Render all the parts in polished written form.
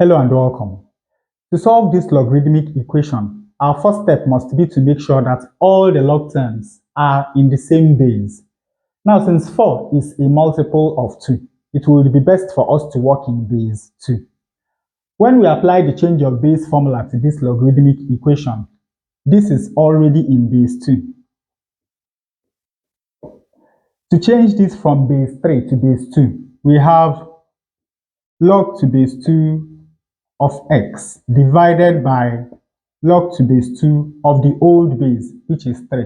Hello and welcome. To solve this logarithmic equation, our first step must be to make sure that all the log terms are in the same base. Now, since 4 is a multiple of 2, it would be best for us to work in base 2. When we apply the change of base formula to this logarithmic equation, this is already in base 2. To change this from base 3 to base 2, we have log to base 2 of x divided by log to base 2 of the old base, which is 3.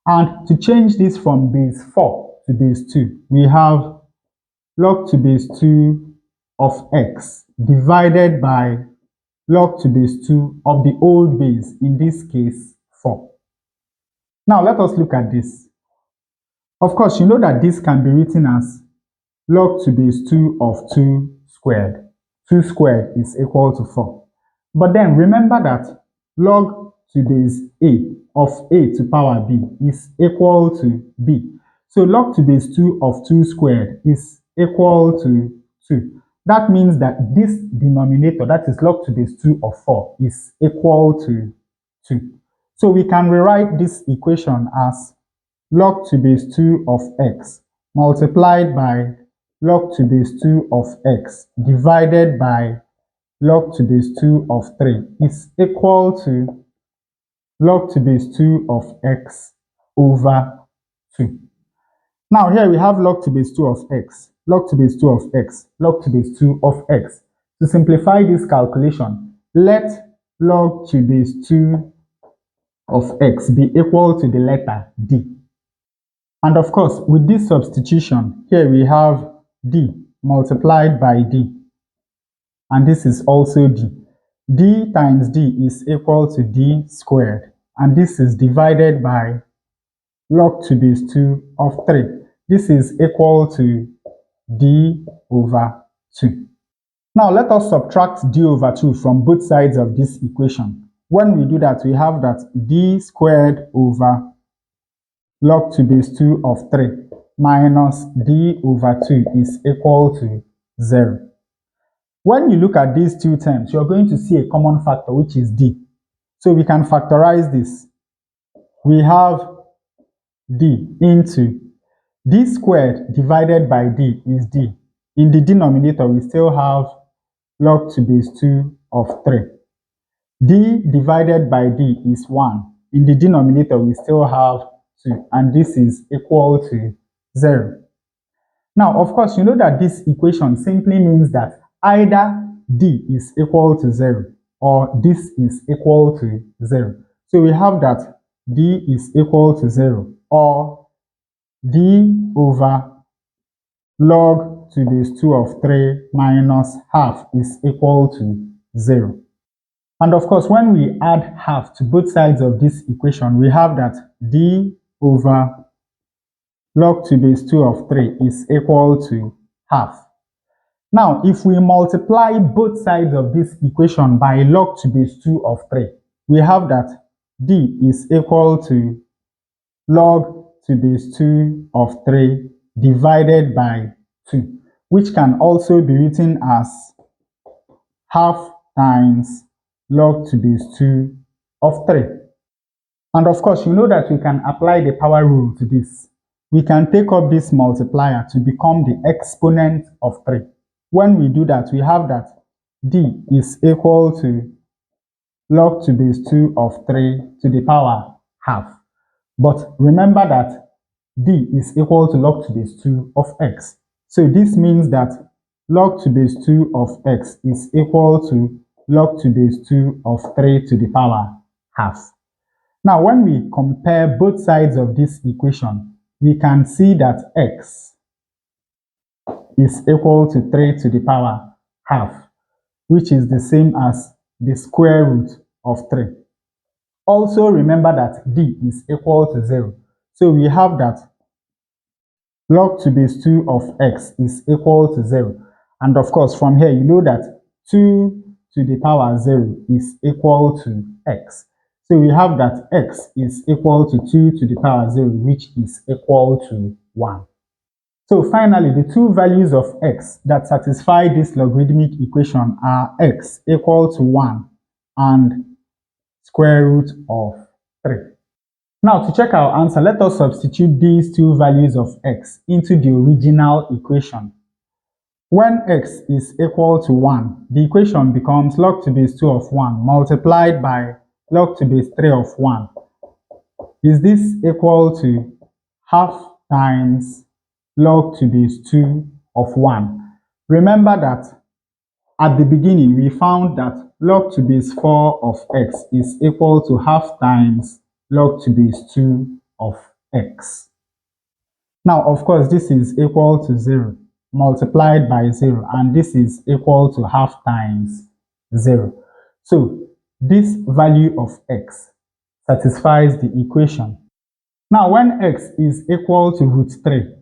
And to change this from base 4 to base 2, we have log to base 2 of x divided by log to base 2 of the old base, in this case 4. Now let us look at this. Of course, you know that this can be written as log to base 2 of 2 squared. 2 squared is equal to 4. But then remember that log to base a of a to power b is equal to b. So log to base 2 of 2 squared is equal to 2. That means that this denominator, that is log to base 2 of 4, is equal to 2. So we can rewrite this equation as log to base 2 of x multiplied by log to base 2 of x divided by log to base 2 of 3 is equal to log to base 2 of x over 2. Now here we have log to base 2 of x, log to base 2 of x, log to base 2 of x. To simplify this calculation, let log to base 2 of x be equal to the letter d. And of course, with this substitution, here we have d multiplied by d. And this is also d. D times d is equal to d squared. And this is divided by log to base 2 of 3. This is equal to d over 2. Now let us subtract d over 2 from both sides of this equation. When we do that, we have that d squared over log to base 2 of 3 minus d over 2 is equal to 0. When you look at these two terms, you're going to see a common factor, which is d. So we can factorize this. We have d into d squared divided by d is d. In the denominator, we still have log to base 2 of 3. d divided by d is 1. In the denominator, we still have 2, and this is equal to 0. Now, of course, you know that this equation simply means that either d is equal to 0 or this is equal to 0. So we have that d is equal to 0 or d over log to base 2 of 3 minus half is equal to 0. And of course, when we add half to both sides of this equation, we have that d over log to base 2 of 3 is equal to half. Now, if we multiply both sides of this equation by log to base 2 of 3, we have that d is equal to log to base 2 of 3 divided by 2, which can also be written as half times log to base 2 of 3. And of course, you know that we can apply the power rule to this. We can take up this multiplier to become the exponent of 3. When we do that, we have that d is equal to log to base 2 of 3 to the power half. But remember that d is equal to log to base 2 of x. So this means that log to base 2 of x is equal to log to base 2 of 3 to the power half. Now, when we compare both sides of this equation, we can see that x is equal to 3 to the power half, which is the same as the square root of 3. Also remember that d is equal to 0. So we have that log to base 2 of x is equal to 0. And of course, from here, you know that 2 to the power 0 is equal to x. So we have that x is equal to 2 to the power 0, which is equal to 1. So finally, the two values of x that satisfy this logarithmic equation are x equal to 1 and square root of 3. Now, to check our answer, let us substitute these two values of x into the original equation. When x is equal to 1, the equation becomes log to base 2 of 1 multiplied by log to base 3 of 1. Is this equal to half times log to base 2 of 1? Remember that at the beginning we found that log to base 4 of x is equal to half times log to base 2 of x. Now, of course, this is equal to 0 multiplied by 0, and this is equal to half times 0. So, this value of x satisfies the equation. Now, when x is equal to root 3,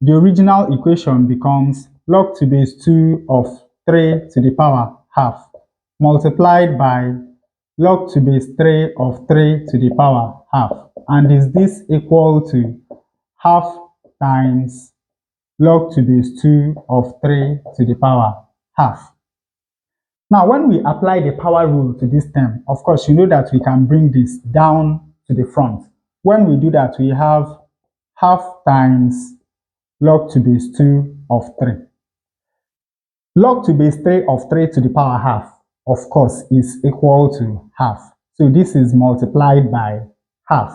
the original equation becomes log to base 2 of 3 to the power half multiplied by log to base 3 of 3 to the power half. And is this equal to half times log to base 2 of 3 to the power half? Now, when we apply the power rule to this term, of course, you know that we can bring this down to the front. When we do that, we have half times log to base 2 of 3. Log to base 3 of 3 to the power half, of course, is equal to half. So this is multiplied by half.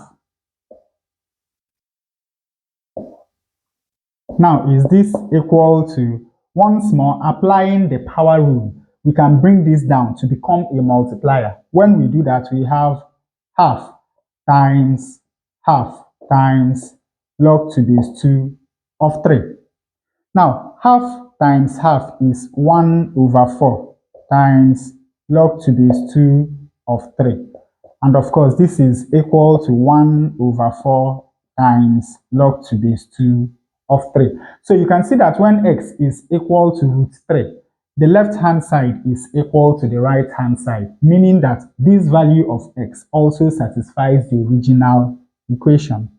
Now, is this equal to, once more, applying the power rule, we can bring this down to become a multiplier. When we do that, we have half times log to base 2 of 3. Now, half times half is 1 over 4 times log to base 2 of 3. And of course, this is equal to 1 over 4 times log to base 2 of 3. So you can see that when x is equal to root 3, the left-hand side is equal to the right-hand side, meaning that this value of x also satisfies the original equation.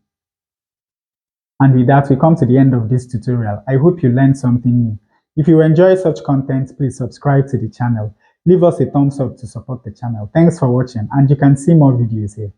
And with that, we come to the end of this tutorial. I hope you learned something new. If you enjoy such content, please subscribe to the channel. Leave us a thumbs up to support the channel. Thanks for watching, and you can see more videos here.